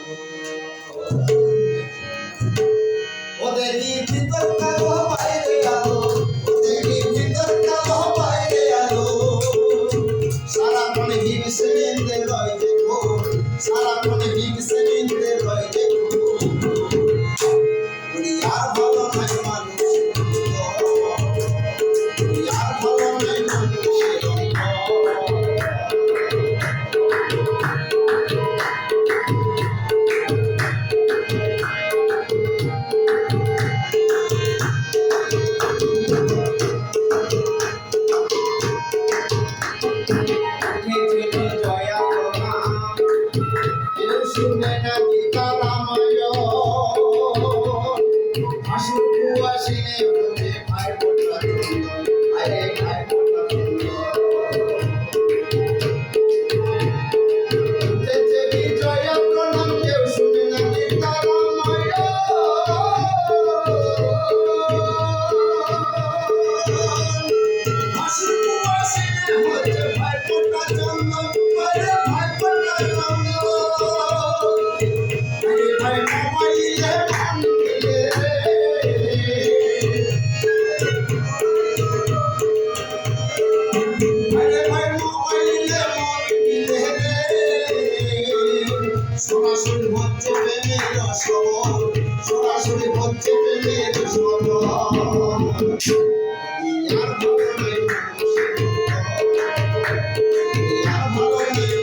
ও দেখি ভিতর কালো বাইরে আলো, ও দেখি ভিতর কালো বাইরে আলো, সারাক্ষণ হিংসে নিন্দে রয় দেখো, সারাক্ষণ হিংসে নিন্দে রয় দেখো, আর ভালো নাই মানুষের আর ভালো নাই মানুষের শুনে নাকি তারাময় আসুকু আসিনে বলে ভাই বোনরা আরে ভাই বোনরা যেতে বিজয় প্রণাম কেউ শুনে নাকি তারাময় আসুকু আসিনে হচ্ছে ভাই বোনরা জন্য আরে ভাই বোনরা জন্য ভাই মোবাইলে মন দিলে আরে ভাই মোবাইলে মন দিলে সরাসরি হচ্ছে প্রেমের সবল, সরাসরি হচ্ছে প্রেমের সবল, আর ভালো নেই আর ভালো নেই